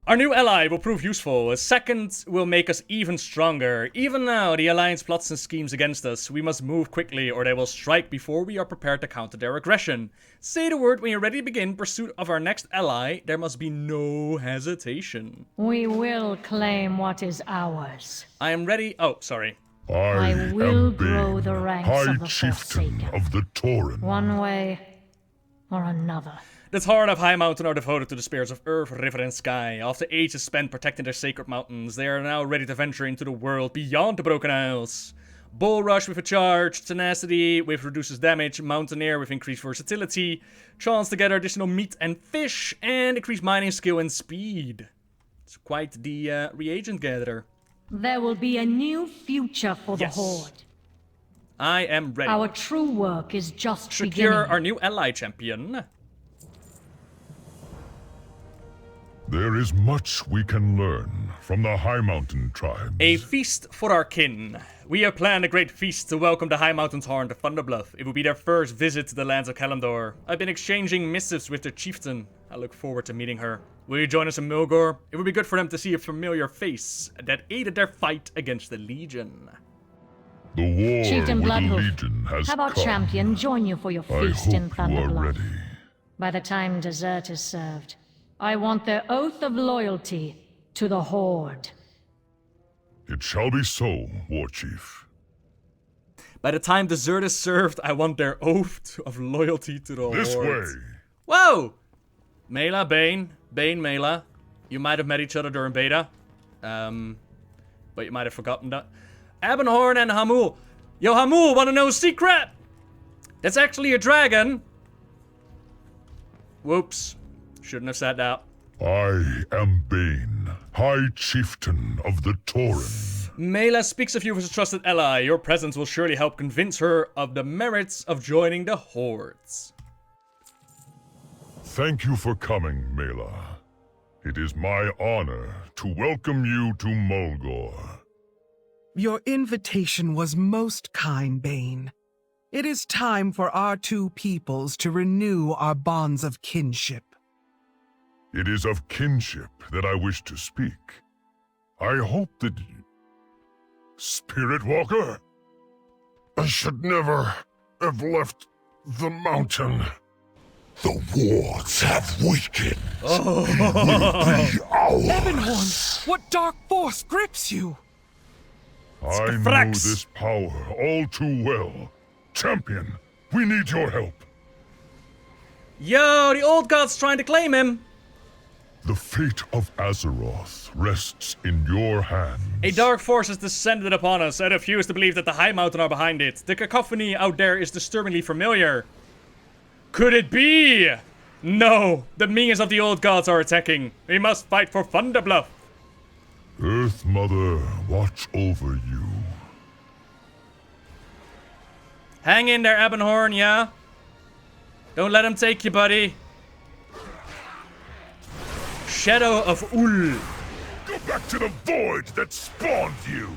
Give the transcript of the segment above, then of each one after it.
Our new ally will prove useful. A second will make us even stronger. Even now, the Alliance plots and schemes against us. We must move quickly, or they will strike before we are prepared to counter their aggression. Say the word when you're ready to begin pursuit of our next ally. There must be no hesitation. We will claim what is ours. I am ready. Oh, sorry. I will grow the ranks High of the Chieftain Forsaken. of the Tauren. One way or another. The Tauren of Highmountain are devoted to the spirits of Earth, River, and Sky. After ages spent protecting their sacred mountains, they are now ready to venture into the world beyond the Broken Isles. Bull Rush with a charge, Tenacity with reduces damage, Mountaineer with increased versatility, chance to gather additional meat and fish, and increased mining skill and speed. It's quite the reagent gatherer. There will be a new future for the Yes. Horde. I am ready. Our true work is just Secure beginning. our new ally champion. There is much we can learn from the Highmountain tribes. A feast for our kin. We have planned a great feast to welcome the Highmountain Tauren to Thunderbluff. It will be their first visit to the lands of Kalimdor. I've been exchanging missives with their chieftain. I look forward to meeting her. Will you join us in Mulgore? It would be good for them to see a familiar face that aided their fight against the Legion. The war Chieftain with the Bloodhoof, Legion has how about come. Champion join you for your I feast in hope you are Thunderbluff? ready. By the time dessert is served, I want their oath of loyalty to the Horde. It shall be so, War Chief. By the time dessert is served, I want their oath of loyalty to the This Horde. way. Whoa! Mela, Bane, Mela. You might have met each other during beta. But you might have forgotten that. Abinhorn and Hamul. Yo, Hamul, wanna know a secret? That's actually a dragon. Whoops. Shouldn't have said that. I am Bane, High Chieftain of the Tauren. Mela speaks of you as a trusted ally. Your presence will surely help convince her of the merits of joining the Hordes. Thank you for coming, Mela. It is my honor to welcome you to Mulgore. Your invitation was most kind, Bane. It is time for our two peoples to renew our bonds of kinship. It is of kinship that I wish to speak. I hope that... Spirit Walker? I should never have left the mountain. The wards have weakened. Oh. It will be ours. Abinhorn, what dark force grips you? I know Frax. this power all too well. Champion, we need your help. Yo, the old god's trying to claim him. The fate of Azeroth rests in your hands. A dark force has descended upon us. I refuse to believe that the Highmountain are behind it. The cacophony out there is disturbingly familiar. Could it be? No, the minions of the old gods are attacking. We must fight for Thunderbluff. Earth Mother, watch over you. Hang in there, Abinhorn, yeah? Don't let him take you, buddy. Shadow of Ul. Go back to the void that spawned you.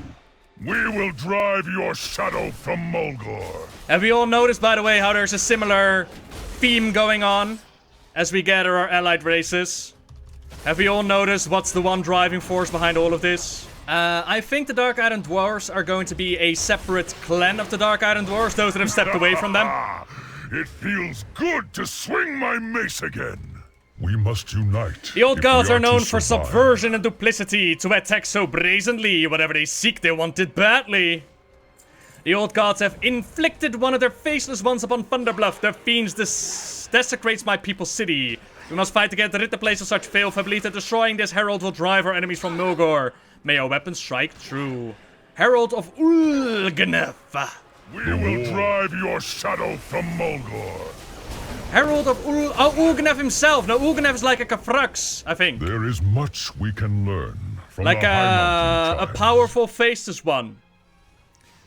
We will drive your shadow from Mulgore. Have we all noticed, by the way, how there's a similar theme going on as we gather our allied races? Have we all noticed what's the one driving force behind all of this? I think the Dark Iron Dwarves are going to be a separate clan of the Dark Iron Dwarves, those that have stepped away from them. It feels good to swing my mace again. We must unite. The old if gods we are known to for survive. subversion and duplicity, to attack so brazenly. Whatever they seek, they want it badly. The old gods have inflicted one of their faceless ones upon Thunderbluff. The fiends desecrates my people's city. We must fight together to rid the place of such filth. I believe that destroying this herald will drive our enemies from Mulgore. May our weapons strike true. Herald of Ulgnef. We will drive your shadow from Mulgore. Herald of Ulgnef himself. Now, Ulgnef is like a Kafrax, I think. There is much we can learn from Like the Highmountain a tribes. powerful faceless one.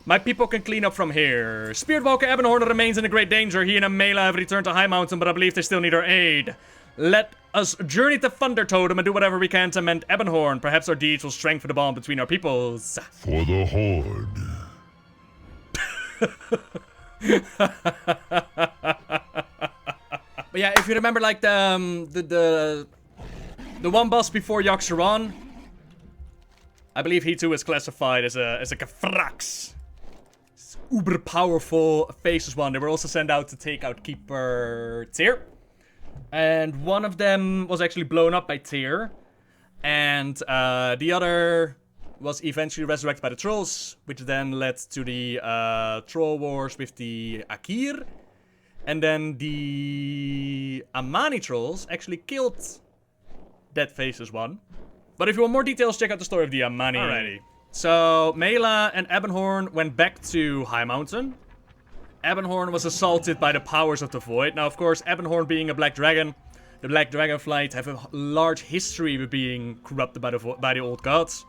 My people can clean up from here. Spiritwalker Abinhorn remains in a great danger. He and Mela have returned to Highmountain, but I believe they still need our aid. Let us journey to Thunder Totem and do whatever we can to mend Abinhorn. Perhaps our deeds will strengthen the bond between our peoples. For the Horde. But yeah, if you remember, like the The one boss before Yaxaron, I believe he too is classified as a Kefrax. Uber powerful faceless one. They were also sent out to take out Keeper Tyr. And one of them was actually blown up by Tyr. And the other was eventually resurrected by the trolls, which then led to the troll wars with the Akir. And then the Amani trolls actually killed that faceless one. But if you want more details, check out the story of the Amani. Alrighty. So, Mela and Abinhorn went back to Highmountain. Abinhorn was assaulted by the powers of the Void. Now, of course, Abinhorn being a Black Dragon, the Black Dragonflight have a large history with being corrupted by the old gods.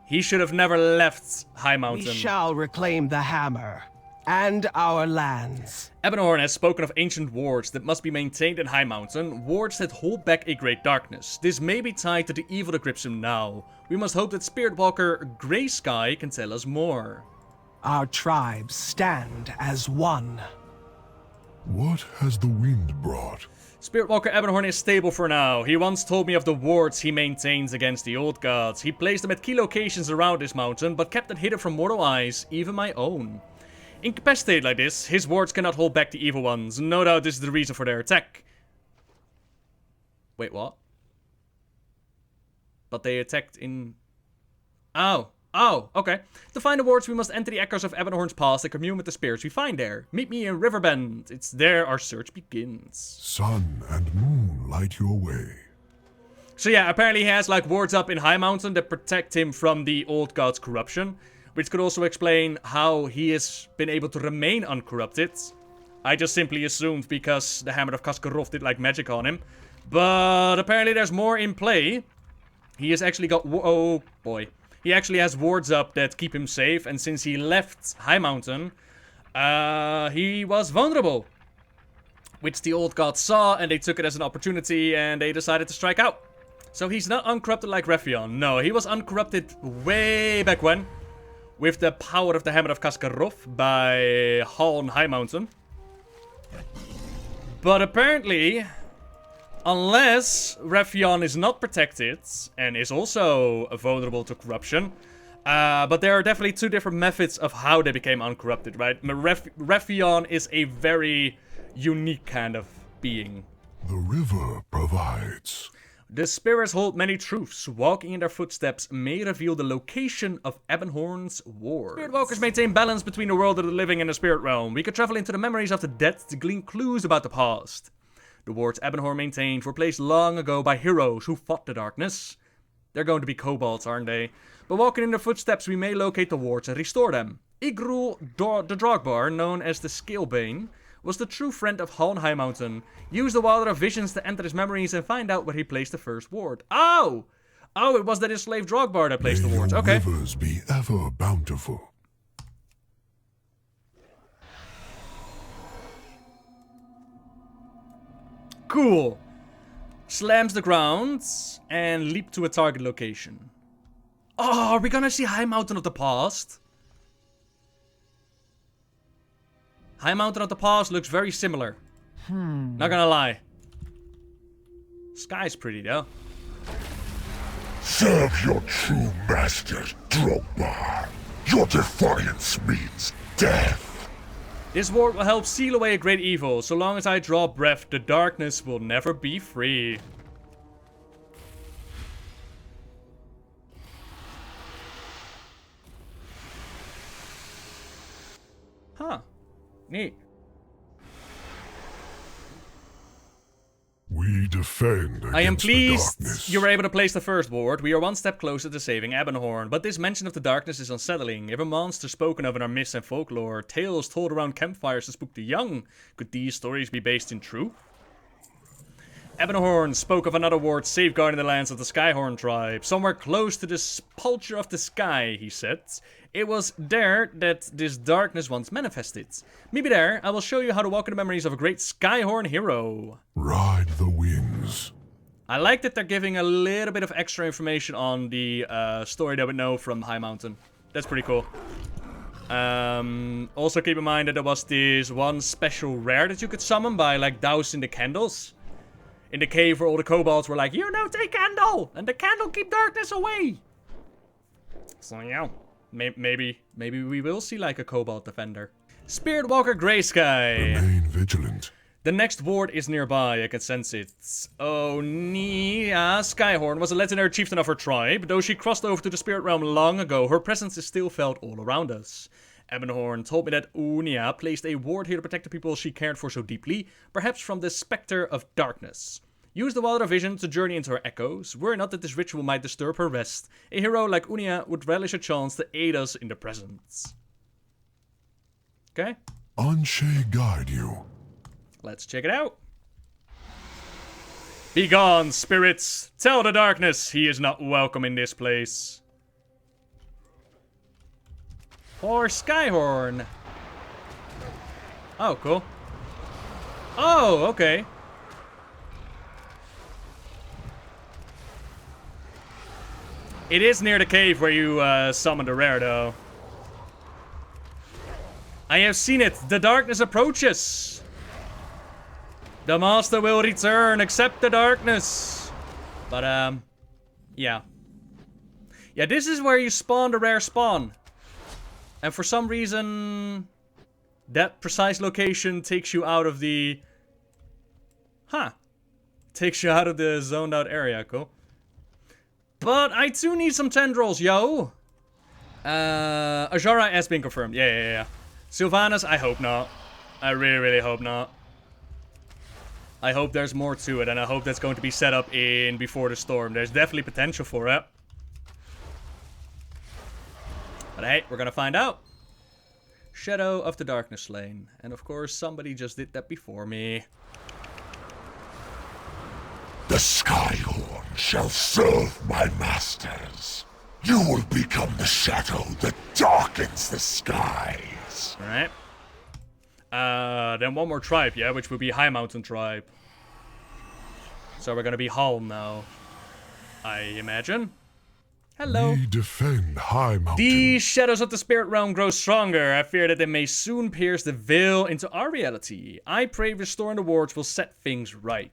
He should have never left Highmountain. We shall reclaim the hammer and our lands. Abinhorn has spoken of ancient wards that must be maintained in Highmountain, wards that hold back a great darkness. This may be tied to the evil that grips him now. We must hope that Spiritwalker Greysky can tell us more. Our tribes stand as one. What has the wind brought? Spiritwalker Abinhorn is stable for now. He once told me of the wards he maintains against the old gods. He placed them at key locations around this mountain, but kept them hidden from mortal eyes, even my own. Incapacitated like this, his wards cannot hold back the evil ones. No doubt this is the reason for their attack. Wait, what? But they attacked in... Oh, okay. To find the wards, we must enter the echoes of Abinhorn's past and commune with the spirits we find there. Meet me in Riverbend. It's there our search begins. Sun and moon light your way. So yeah, apparently he has like wards up in Highmountain that protect him from the old god's corruption. Which could also explain how he has been able to remain uncorrupted. I just simply assumed because the Hammer of Kaskarov did like magic on him. But apparently there's more in play. He has actually got... Oh boy. He actually has wards up that keep him safe. And since he left Highmountain, he was vulnerable. Which the old gods saw and they took it as an opportunity and they decided to strike out. So he's not uncorrupted like Rephion. No, he was uncorrupted way back when. With the power of the Hammer of Kaskarov by Haln Highmountain. But apparently, unless Rephion is not protected and is also vulnerable to corruption, but there are definitely two different methods of how they became uncorrupted, right? Rephion is a very unique kind of being. The river provides. The spirits hold many truths. Walking in their footsteps may reveal the location of Abinhorn's ward. Spiritwalkers maintain balance between the world of the living and the spirit realm. We could travel into the memories of the dead to glean clues about the past. The wards Abinhorn maintained were placed long ago by heroes who fought the darkness. They're going to be kobolds, aren't they? But walking in their footsteps, we may locate the wards and restore them. Igrul the Drogbar, known as the Scalebane, was the true friend of Haln Highmountain. Use the Wilder of Visions to enter his memories and find out where he placed the first ward. Oh! Oh, it was that his slave Drogbar that placed the wards. Okay. May your rivers be ever bountiful. Cool. Slams the ground and leap to a target location. Oh, are we gonna see Highmountain of the past? Highmountain of the past looks very similar. Not gonna lie. Sky's pretty though. Serve your true master, Drogbar. Your defiance means death. This ward will help seal away a great evil. So long as I draw breath, the darkness will never be free. Huh. Neat. We defend against I am the pleased darkness. you were able to place the first ward. We are one step closer to saving Abinhorn, but this mention of the darkness is unsettling. Every monster spoken of in our myths and folklore, tales told around campfires to spook the young. Could these stories be based in truth? Abinhorn spoke of another ward safeguarding the lands of the Skyhorn tribe. Somewhere close to the sepulchre of the sky, he said. It was there that this darkness once manifested. Maybe there, I will show you how to walk in the memories of a great Skyhorn hero. Ride the winds. I like that they're giving a little bit of extra information on the story that we know from Highmountain. That's pretty cool. Also keep in mind that there was this one special rare that you could summon by like dousing the candles. in the cave where all the kobolds were like, you know, take candle, and the candle keep darkness away. So yeah, maybe we will see like a kobold defender. Spirit Walker Greysky. Remain vigilant. The next ward is nearby, I can sense it. Onia Skyhorn was a legendary chieftain of her tribe. Though she crossed over to the spirit realm long ago, her presence is still felt all around us. Abinhorn told me that Onia placed a ward here to protect the people she cared for so deeply, perhaps from the specter of darkness. Use the Wilder Vision to journey into her echoes. Worry not that this ritual might disturb her rest. A hero like Unia would relish a chance to aid us in the presence. Okay. Anshe guide you. Let's check it out. Be gone, spirits. Tell the darkness he is not welcome in this place. Or Skyhorn. Oh, cool. Oh, okay. It is near the cave where you summoned the rare, though. I have seen it. The darkness approaches. The master will return. Accept the darkness. But, yeah. Yeah, this is where you spawn the rare spawn. And for some reason, that precise location takes you out of the... Takes you out of the zoned out area. Cool. But I too need some tendrils, yo. Ajara has been confirmed. Yeah. Sylvanas, I hope not. I really hope not. I hope there's more to it, and I hope that's going to be set up in Before the Storm. There's definitely potential for it. But hey, we're gonna find out. Shadow of the Darkness Lane. And of course, somebody just did that before me. The Skyhorn shall serve my masters. You will become the shadow that darkens the skies. Alright. Then one more tribe, yeah, which would be Highmountain tribe. So we're gonna be Halm now, I imagine. Hello. We defend Highmountain. The shadows of the spirit realm grow stronger. I fear that they may soon pierce the veil into our reality. I pray restoring the wards will set things right.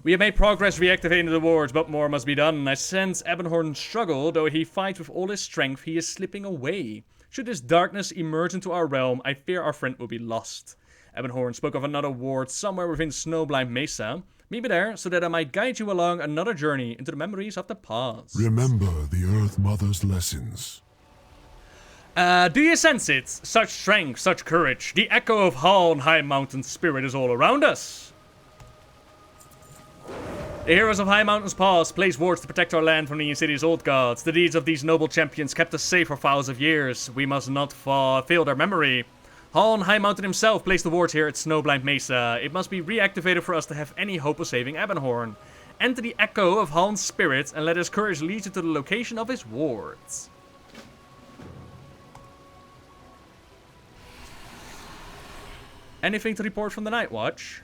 We have made progress reactivating the wards, but more must be done. I sense Abinhorn struggle, though he fights with all his strength, he is slipping away. Should this darkness emerge into our realm, I fear our friend will be lost. Abinhorn spoke of another ward somewhere within Snowblind Mesa. Meet me there, so that I might guide you along another journey into the memories of the past. Remember the Earth Mother's lessons. Do you sense it? Such strength, such courage. The echo of Haln Highmountain spirit is all around us. The heroes of Highmountain's past placed wards to protect our land from the city's old gods. The deeds of these noble champions kept us safe for thousands of years. We must not fail their memory. Haln Highmountain himself placed the wards here at Snowblind Mesa. It must be reactivated for us to have any hope of saving Abinhorn. Enter the echo of Haln's spirit and let his courage lead you to the location of his wards. Anything to report from the Night Watch?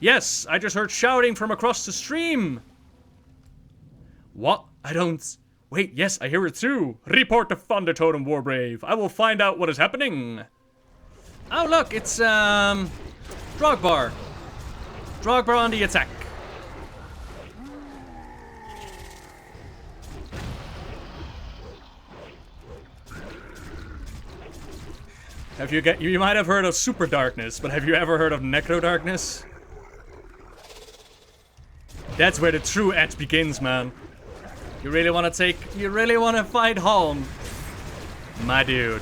Yes, I just heard shouting from across the stream. What? I don't... Wait, yes, I hear it too. Report to Thunder Totem Warbrave. I will find out what is happening. Oh, look, it's, Drogbar. Drogbar on the attack. You might have heard of Super Darkness, but have you ever heard of Necro Darkness? That's where the true edge begins, man. You really want to fight Haln? My dude.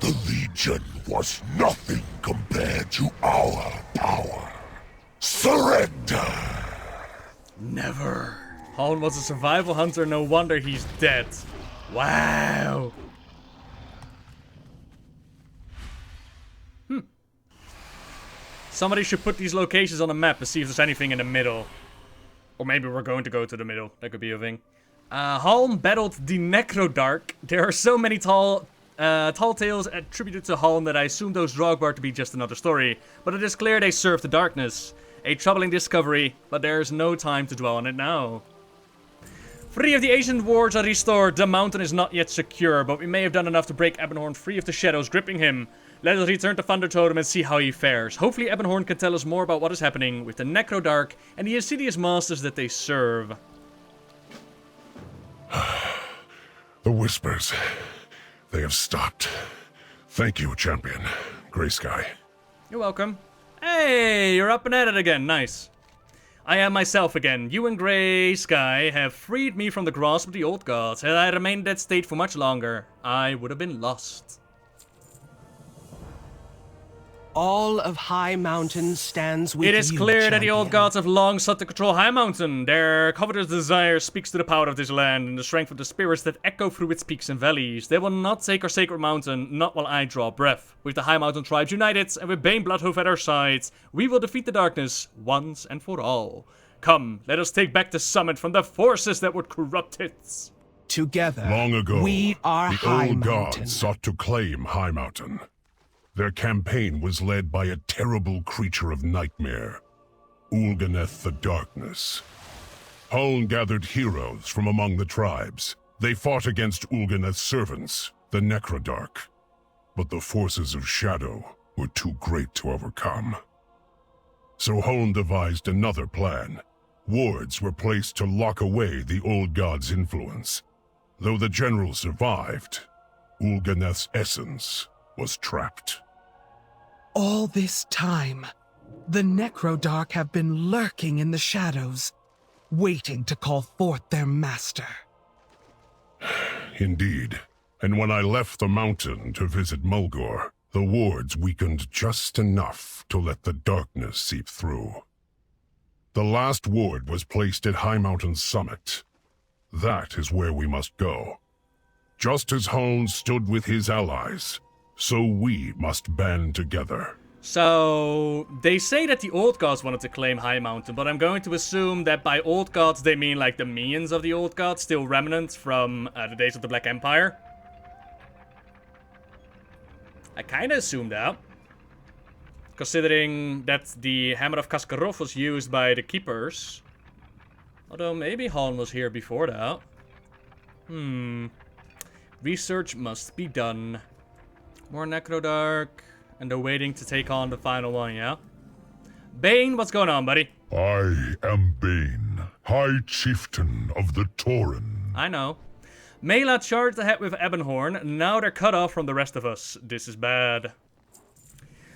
The Legion was nothing compared to our power. Surrender! Never. Haln was a survival hunter, no wonder he's dead. Wow. Somebody should put these locations on a map and see if there's anything in the middle. Or maybe we're going to go to the middle. That could be a thing. Haln battled the Necrodark. There are so many tall tales attributed to Haln that I assume those Drogbar to be just another story. But it is clear they serve the darkness. A troubling discovery, but there is no time to dwell on it now. 3 of the ancient wards are restored. The mountain is not yet secure, but we may have done enough to break Abinhorn free of the shadows gripping him. Let us return to Thunder Totem and see how he fares. Hopefully Abinhorn can tell us more about what is happening with the Necrodark and the insidious masters that they serve. The whispers. They have stopped. Thank you, champion. Grey Sky. You're welcome. Hey, you're up and at it again. Nice. I am myself again. You and Grey Sky have freed me from the grasp of the old gods. Had I remained in that state for much longer, I would have been lost. All of Highmountain stands with you, It is clear that the old champion. gods have long sought to control Highmountain. Their covetous desire speaks to the power of this land and the strength of the spirits that echo through its peaks and valleys. They will not take our sacred mountain, not while I draw breath. With the Highmountain tribes united and with Bane Bloodhoof at our sides, we will defeat the darkness once and for all. Come, let us take back the summit from the forces that would corrupt it. Together, Long ago, we are the Highmountain. old gods sought to claim Highmountain. Their campaign was led by a terrible creature of nightmare, Ulganeth the Darkness. Huln gathered heroes from among the tribes. They fought against Ulganeth's servants, the Necrodark. But the forces of Shadow were too great to overcome. So Huln devised another plan. Wards were placed to lock away the old god's influence. Though the general survived, Ulganeth's essence was trapped. All this time, the Necrodark have been lurking in the shadows, waiting to call forth their master. Indeed. And when I left the mountain to visit Mulgore, the wards weakened just enough to let the darkness seep through. The last ward was placed at Highmountain's summit. That is where we must go. Just as Huln stood with his allies, so we must band together. So, they say that the old gods wanted to claim Highmountain, but I'm going to assume that by old gods they mean like the minions of the old gods, still remnants from the days of the Black Empire. I kinda assumed that. Considering that the Hammer of Kaskarov was used by the Keepers. Although maybe Huln was here before that. Research must be done. More Necrodark. And they're waiting to take on the final one, yeah? Bane, what's going on, buddy? I am Bane, High Chieftain of the Tauren. I know. Mela charged ahead with Abinhorn. Now they're cut off from the rest of us. This is bad.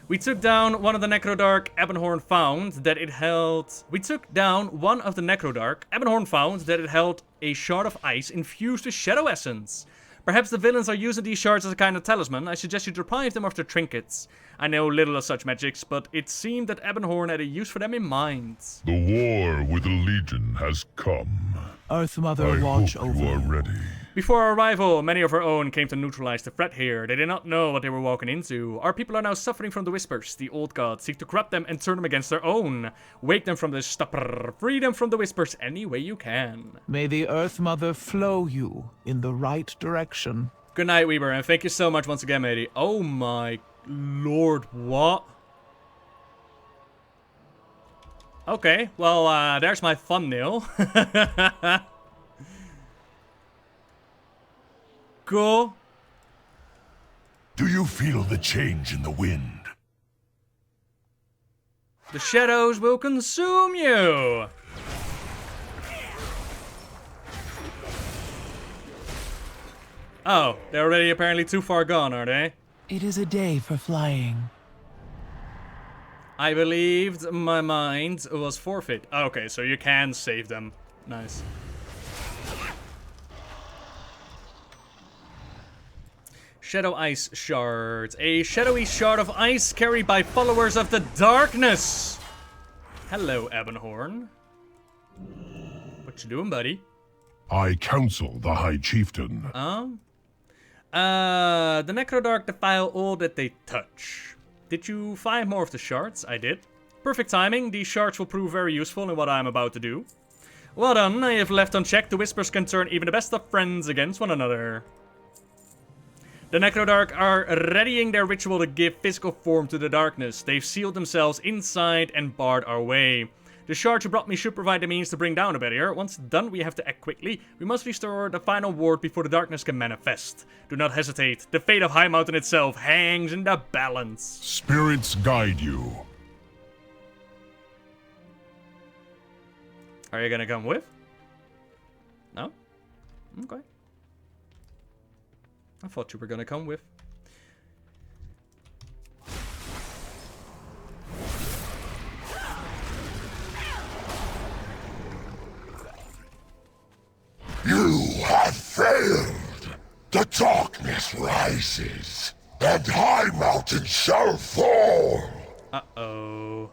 We took down one of the Necrodark. Abinhorn found that it held... We took down one of the Necrodark. Abinhorn found that it held a shard of ice infused with Shadow Essence. Perhaps the villains are using these shards as a kind of talisman. I suggest you deprive them of their trinkets. I know little of such magics, but it seemed that Abinhorn had a use for them in mind. The war with the Legion has come. Earth Mother, I watch hope over you are you. ready. Before our arrival, many of our own came to neutralize the threat here. They did not know what they were walking into. Our people are now suffering from the whispers. The old gods seek to corrupt them and turn them against their own. Wake them from this stupor. Free them from the whispers any way you can. May the Earth Mother flow you in the right direction. Good night, Weber, and thank you so much once again, matey. Oh my lord, what? Okay, well, there's my thumbnail. Cool. Do you feel the change in the wind? The shadows will consume you. Oh, they're already apparently too far gone, are they? It is a day for flying. I believed my mind was forfeit. Okay, so you can save them. Nice. Shadow Ice Shards. A shadowy shard of ice carried by followers of the darkness. Hello, Abinhorn. What you doing, buddy? I counsel the High Chieftain. The Necrodark defile all that they touch. Did you find more of the shards? I did. Perfect timing. These shards will prove very useful in what I am about to do. Well done. I have left unchecked. The whispers can turn even the best of friends against one another. The Necrodark are readying their ritual to give physical form to the darkness. They've sealed themselves inside and barred our way. The shard you brought me should provide the means to bring down a barrier. Once done, we have to act quickly. We must restore the final ward before the darkness can manifest. Do not hesitate. The fate of Highmountain itself hangs in the balance. Spirits guide you. Are you gonna come with? No? Okay. I thought you were gonna come with. You have failed. The darkness rises, and Highmountain shall fall. Uh-oh.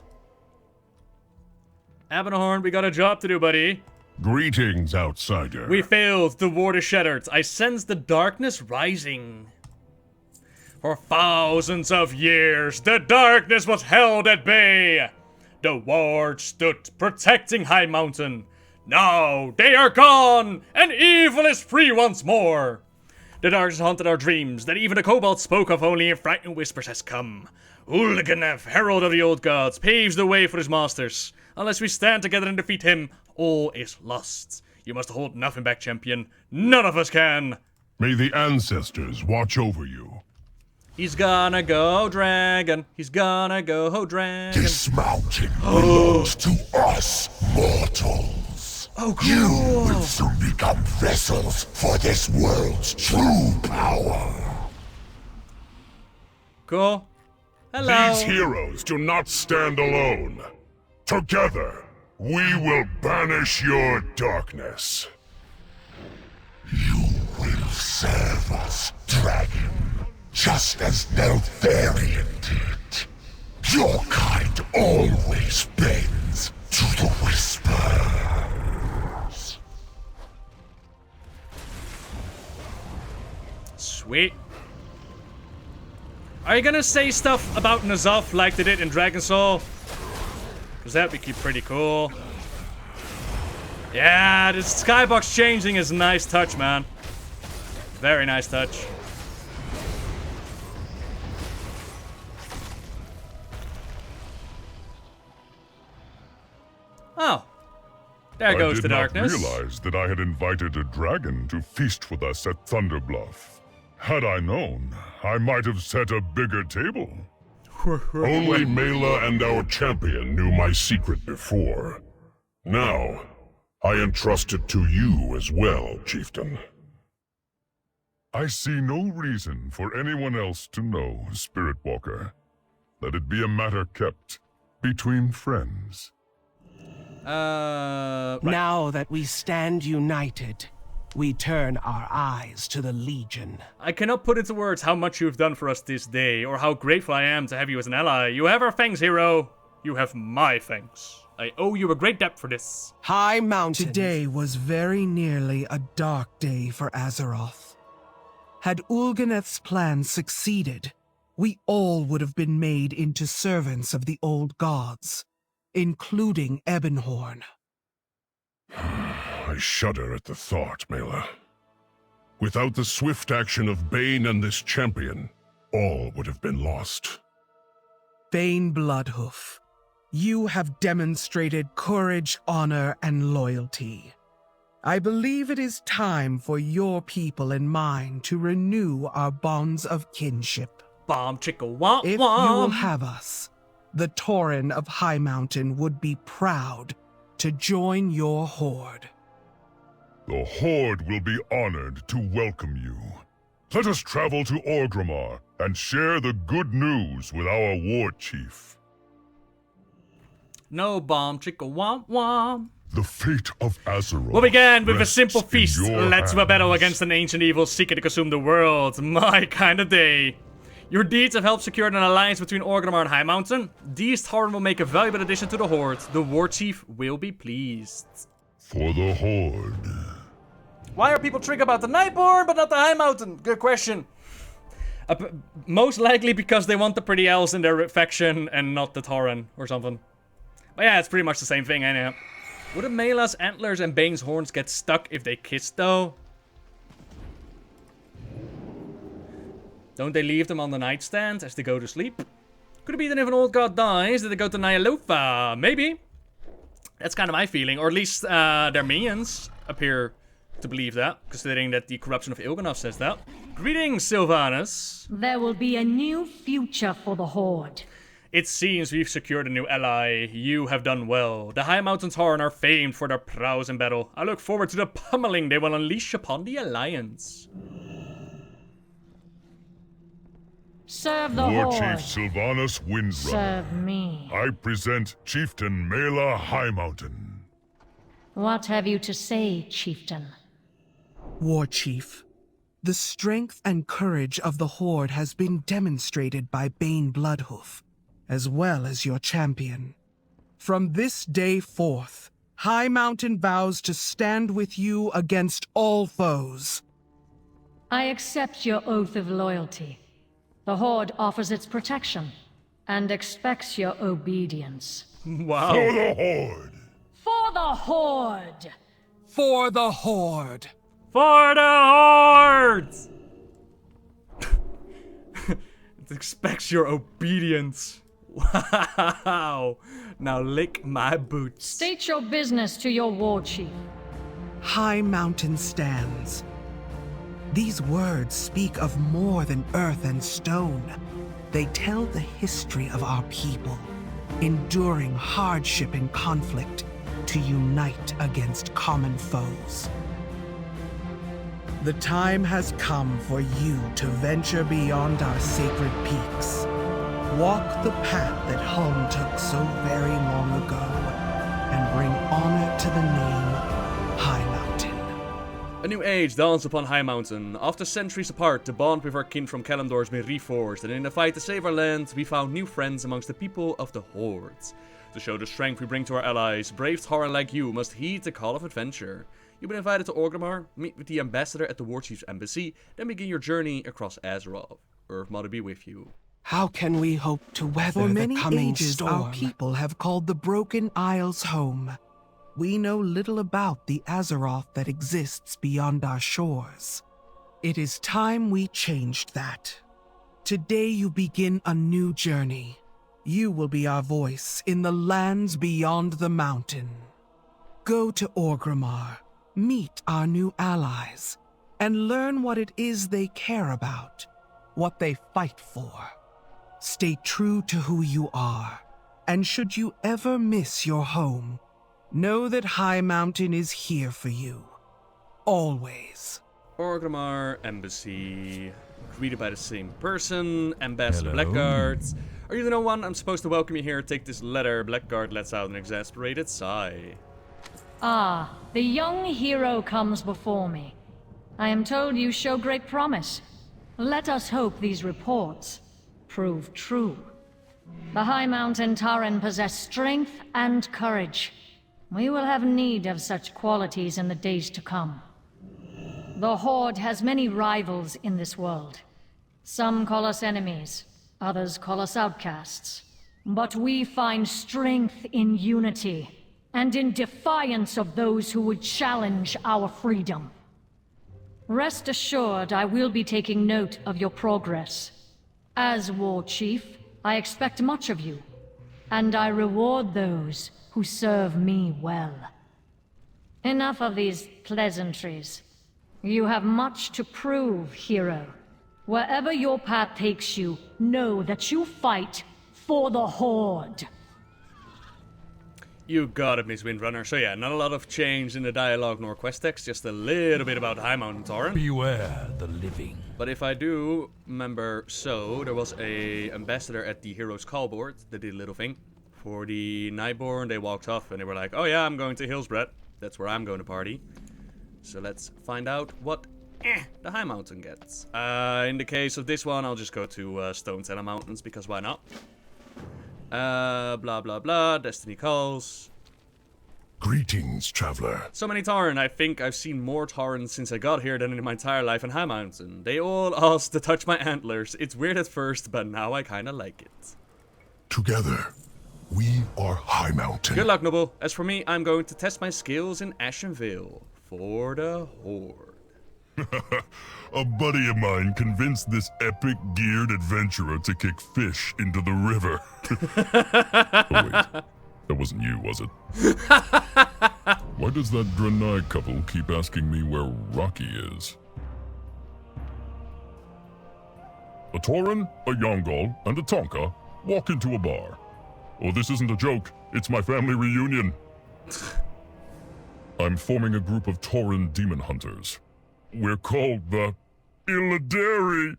Abinhorn, we got a job to do, buddy. Greetings, outsider. We failed. The ward is shattered. I sense the darkness rising. For thousands of years, the darkness was held at bay. The ward stood protecting Highmountain. Now they are gone, and evil is free once more. The darkness haunted our dreams, that even the kobold spoke of only in frightened whispers has come. Ulganef, herald of the old gods, paves the way for his masters. Unless we stand together and defeat him, all is lost. You must hold nothing back, champion. None of us can. May the ancestors watch over you. He's gonna go dragon. He's gonna go dragon. This mountain belongs to us, mortals. Oh, cool. You will soon become vessels for this world's true power. Cool. Hello. These heroes do not stand alone. Together, we will banish your darkness. You will serve us, dragon, just as Neltharion did. Your kind always bends to the whispers. Sweet. Are you gonna say stuff about N'Zoth like they did in Dragon Soul? Because that would be pretty cool. Yeah, the skybox changing is a nice touch, man. Very nice touch. Oh. There goes the darkness. I did not realize that I had invited a dragon to feast with us at Thunderbluff. Had I known, I might have set a bigger table. Only Mela and our champion knew my secret before. Now, I entrust it to you as well, chieftain. I see no reason for anyone else to know, Spirit Walker. Let it be a matter kept between friends. Right. Now that we stand united, we turn our eyes to the Legion. I cannot put into words how much you've done for us this day, or how grateful I am to have you as an ally. You have our thanks, hero. You have my thanks. I owe you a great debt for this. Highmountain. Today was very nearly a dark day for Azeroth. Had Ulganeth's plan succeeded, we all would have been made into servants of the old gods, including Abinhorn. I shudder at the thought, Mela. Without the swift action of Bane and this champion, all would have been lost. Bane Bloodhoof, you have demonstrated courage, honor, and loyalty. I believe it is time for your people and mine to renew our bonds of kinship. Bomb chicka womp If womp. you will have us, the Tauren of Highmountain would be proud to join your horde. The Horde will be honored to welcome you. Let us travel to Orgrimmar and share the good news with our war chief. No bomb chicka womp womp. The fate of Azeroth. We'll begin with a rests simple in feast. your Let's have a battle hands. against an ancient evil seeking to consume the world. My kind of day. Your deeds have helped secure an alliance between Orgrimmar and Highmountain. These Tauren will make a valuable addition to the Horde. The war chief will be pleased. For the Horde. Why are people triggered about the Nightborn but not the Highmountain? Good question. Most likely because they want the pretty elves in their faction and not the Tauren or something. But yeah, it's pretty much the same thing, anyhow. Would Mela's antlers and Bane's horns get stuck if they kissed, though? Don't they leave them on the nightstand as they go to sleep? Could it be that if an old god dies, that they go to Nyalofa? Maybe. That's kind of my feeling, or at least their minions appear to believe that, considering that the corruption of Il'gynoth says that. Greetings, Sylvanas. There will be a new future for the Horde. It seems we've secured a new ally. You have done well. The Highmountain Tauren are famed for their prowess in battle. I look forward to the pummeling they will unleash upon the Alliance. Serve the War Horde. Chief Sylvanas Windrunner. Serve me. I present Chieftain Mela Highmountain. What have you to say, Chieftain? War Chief, the strength and courage of the Horde has been demonstrated by Bane Bloodhoof, as well as your champion. From this day forth, Highmountain vows to stand with you against all foes. I accept your oath of loyalty. The Horde offers its protection and expects your obedience. Wow. For the Horde! For the Horde! For the Horde! For the Horde! It expects your obedience. Wow. Now lick my boots. State your business to your war chief. Highmountain stands. These words speak of more than earth and stone. They tell the history of our people, enduring hardship and conflict to unite against common foes. The time has come for you to venture beyond our sacred peaks. Walk the path that Home took so very long ago, and bring honor to the name Highmountain. A new age dawns upon Highmountain. After centuries apart, the bond with our kin from Kalimdor has been reforged, and in the fight to save our land, we found new friends amongst the people of the Horde. To show the strength we bring to our allies, brave Tauren like you must heed the call of adventure. You've been invited to Orgrimmar, meet with the ambassador at the War Chief's embassy, then begin your journey across Azeroth. Earth Mother be with you. How can we hope to weather For the many coming ages, storm? our people have called the Broken Isles home. We know little about the Azeroth that exists beyond our shores. It is time we changed that. Today you begin a new journey. You will be our voice in the lands beyond the mountain. Go to Orgrimmar, meet our new allies, and learn what it is they care about, what they fight for. Stay true to who you are, and should you ever miss your home, know that Highmountain is here for you. Always. Orgrimmar, embassy, greeted by the same person, Ambassador Blackguard. Are you the one? I'm supposed to welcome you here. Take this letter. Blackguard lets out an exasperated sigh. Ah, the young hero comes before me. I am told you show great promise. Let us hope these reports prove true. The Highmountain Tauren possess strength and courage. We will have need of such qualities in the days to come. The Horde has many rivals in this world. Some call us enemies, others call us outcasts. But we find strength in unity, and in defiance of those who would challenge our freedom. Rest assured, I will be taking note of your progress. As War Chief, I expect much of you, and I reward those who serve me well. Enough of these pleasantries. You have much to prove, hero. Wherever your path takes you, know that you fight for the Horde. You got it, Miss Windrunner. So yeah, not a lot of change in the dialogue nor quest text, just a little bit about Highmountain Tauren. Beware the living. But if I do remember so, there was a ambassador at the Heroes Call board that did a little thing. For the Nightborn, they walked off and they were like, oh yeah, I'm going to Hillsbrad. That's where I'm going to party. So let's find out what the Highmountain gets. In the case of this one, I'll just go to Stone Tenor Mountains, because why not? Blah blah blah, Destiny calls. Greetings, traveler. So many Tauren. I think I've seen more Tauren since I got here than in my entire life in Highmountain. They all asked to touch my antlers. It's weird at first, but now I kinda like it. Together, we are Highmountain. Good luck, Noble. As for me, I'm going to test my skills in Ashenvale for the Horde. A buddy of mine convinced this epic geared adventurer to kick fish into the river. Oh, wait. That wasn't you, was it? Why does that Draenei couple keep asking me where Rocky is? A Tauren, a Yongal, and a Tonka walk into a bar. Oh, this isn't a joke. It's my family reunion. I'm forming a group of Tauren demon hunters. We're called the Illidari.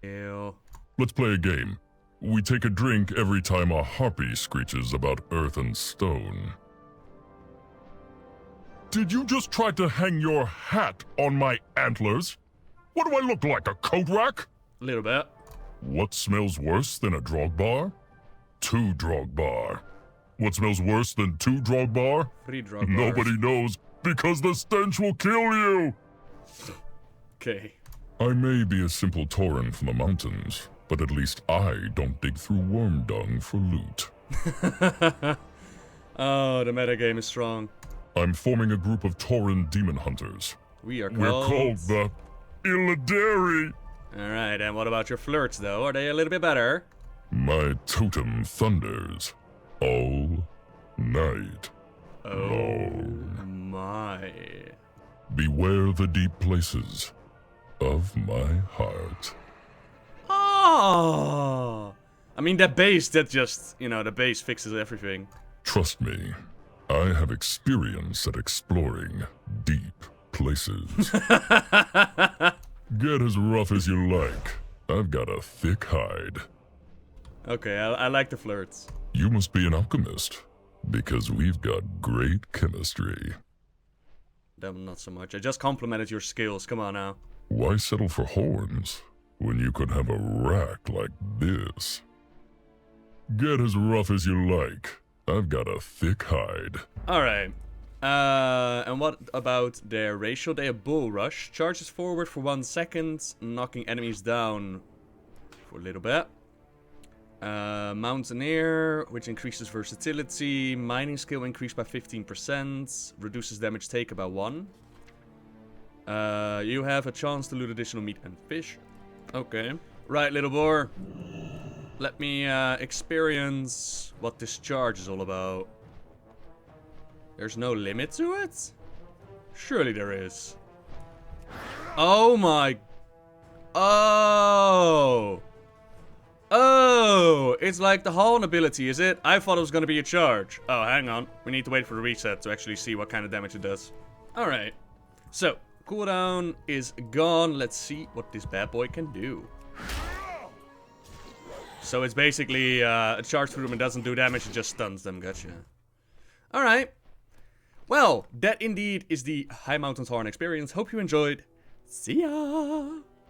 Ew. Let's play a game. We take a drink every time a harpy screeches about earth and stone. Did you just try to hang your hat on my antlers? What do I look like, a coat rack? A little bit. What smells worse than a Drogbar? 2 Drogbar. What smells worse than 2 Drogbar? 3 drug Nobody knows, because the stench will kill you! Okay. I may be a simple Tauren from the mountains, but at least I don't dig through worm dung for loot. Oh, the metagame is strong. I'm forming a group of Tauren demon hunters. We're We're called the Illidari. Alright, and what about your flirts, though? Are they a little bit better? My totem thunders all night long. My. Beware the deep places of my heart. Oh! I mean, that base, that just, the base fixes everything. Trust me, I have experience at exploring deep places. Get as rough as you like. I've got a thick hide. Okay, I like the flirts. You must be an alchemist, because we've got great chemistry. Them not so much. I just complimented your skills, come on now. Why settle for horns when you could have a rack like this? Get as rough as you like. I've got a thick hide. Alright. And what about their ratio? They have Bull Rush. Charges forward for 1 second, knocking enemies down for a little bit. Mountaineer, which increases versatility. Mining skill increased by 15%. Reduces damage take by 1. You have a chance to loot additional meat and fish. Okay. Right, little boar. Let me experience what this charge is all about. There's no limit to it? Surely there is. Oh my... Oh! Oh! It's like the Hall ability, is it? I thought it was gonna be a charge. Oh, hang on. We need to wait for the reset to actually see what kind of damage it does. Alright. So, cooldown is gone. Let's see what this bad boy can do. So it's basically a charge through them and doesn't do damage, it just stuns them. Gotcha. Alright. Well, that indeed is the Highmountain Tauren experience. Hope you enjoyed. See ya!